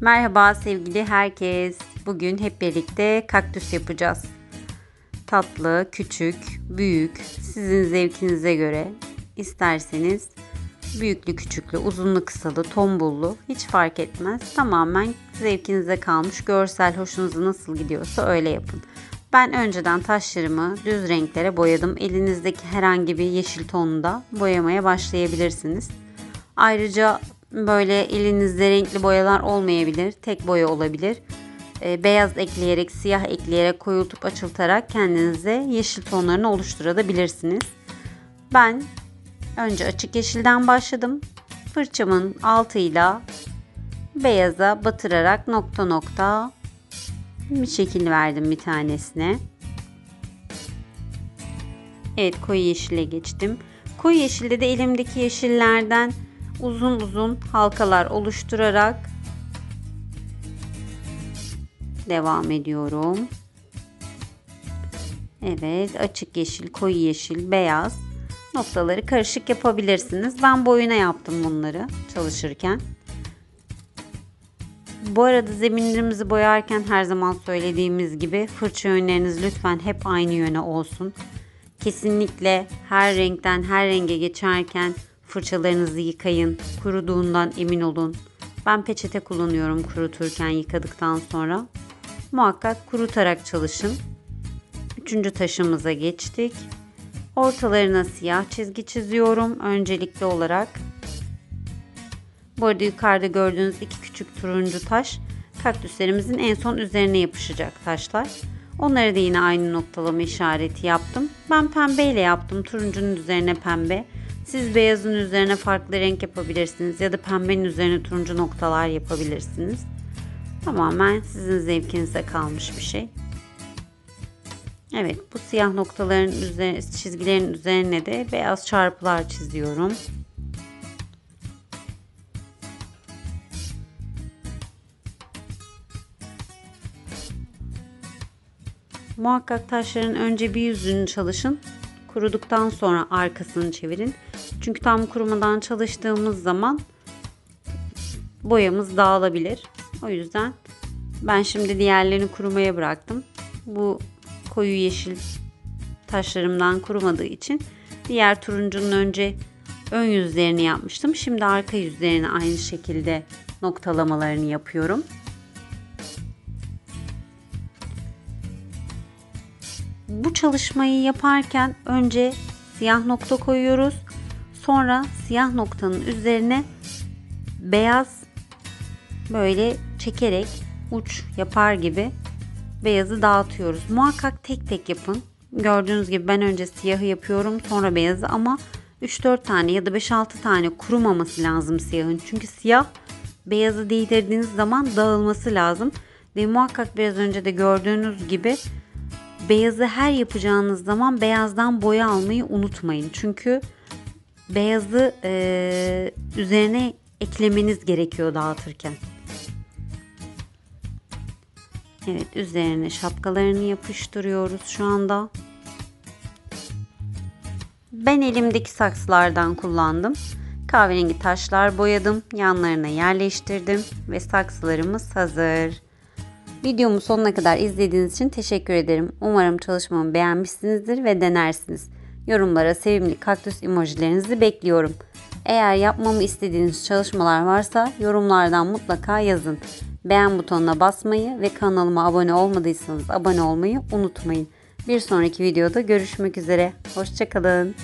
Merhaba sevgili herkes. Bugün hep birlikte kaktüs yapacağız. Tatlı, küçük, büyük, sizin zevkinize göre. İsterseniz büyüklü, küçüklü, uzunlu, kısalı, tombullu hiç fark etmez. Tamamen zevkinize kalmış. Görsel hoşunuza nasıl gidiyorsa öyle yapın. Ben önceden taşlarımı düz renklere boyadım. Elinizdeki herhangi bir yeşil tonunda boyamaya başlayabilirsiniz. Ayrıca böyle elinizde renkli boyalar olmayabilir. Tek boya olabilir. Beyaz ekleyerek, siyah ekleyerek, koyultup açıltarak kendinize yeşil tonlarını oluşturabilirsiniz. Ben önce açık yeşilden başladım. Fırçamın altıyla beyaza batırarak nokta nokta bir şekil verdim bir tanesine. Evet, koyu yeşile geçtim. Koyu yeşilde de elimdeki yeşillerden uzun uzun halkalar oluşturarak devam ediyorum. Evet, açık yeşil, koyu yeşil, beyaz noktaları karışık yapabilirsiniz. Ben boyuna yaptım bunları çalışırken. Bu arada zeminlerimizi boyarken her zaman söylediğimiz gibi fırça yönleriniz lütfen hep aynı yöne olsun. Kesinlikle her renkten her renge geçerken fırçalarınızı yıkayın. Kuruduğundan emin olun. Ben peçete kullanıyorum kuruturken, yıkadıktan sonra. Muhakkak kurutarak çalışın. Üçüncü taşımıza geçtik. Ortalarına siyah çizgi çiziyorum öncelikli olarak. Bu arada yukarıda gördüğünüz iki küçük turuncu taş kaktüslerimizin en son üzerine yapışacak taşlar. Onları da yine aynı noktalama işareti yaptım. Ben pembeyle yaptım. Turuncunun üzerine pembe. Siz beyazın üzerine farklı renk yapabilirsiniz ya da pembenin üzerine turuncu noktalar yapabilirsiniz. Tamamen sizin zevkinize kalmış bir şey. Evet, bu siyah noktaların üzerine, çizgilerin üzerine de beyaz çarpılar çiziyorum. Muhakkak taşların önce bir yüzünü çalışın. Kuruduktan sonra arkasını çevirin. Çünkü tam kurumadan çalıştığımız zaman boyamız dağılabilir. O yüzden ben şimdi diğerlerini kurumaya bıraktım. Bu koyu yeşil taşlarımdan kurumadığı için diğer turuncunun önce ön yüzlerini yapmıştım. Şimdi arka yüzlerini aynı şekilde noktalamalarını yapıyorum. Bu çalışmayı yaparken önce siyah nokta koyuyoruz. Sonra siyah noktanın üzerine beyaz böyle çekerek uç yapar gibi beyazı dağıtıyoruz. Muhakkak tek tek yapın. Gördüğünüz gibi ben önce siyahı yapıyorum, sonra beyazı, ama 3-4 tane ya da 5-6 tane kurumaması lazım siyahın. Çünkü siyah beyazı değdirdiğiniz zaman dağılması lazım. Ve muhakkak biraz önce de gördüğünüz gibi beyazı her yapacağınız zaman beyazdan boya almayı unutmayın. Çünkü beyazı üzerine eklemeniz gerekiyor dağıtırken. Evet, üzerine şapkalarını yapıştırıyoruz şu anda. Ben elimdeki saksılardan kullandım. Kahverengi taşlar boyadım. Yanlarına yerleştirdim ve saksılarımız hazır. Videomu sonuna kadar izlediğiniz için teşekkür ederim. Umarım çalışmamı beğenmişsinizdir ve denersiniz. Yorumlara sevimli kaktüs emojilerinizi bekliyorum. Eğer yapmamı istediğiniz çalışmalar varsa yorumlardan mutlaka yazın. Beğen butonuna basmayı ve kanalıma abone olmadıysanız abone olmayı unutmayın. Bir sonraki videoda görüşmek üzere. Hoşça kalın.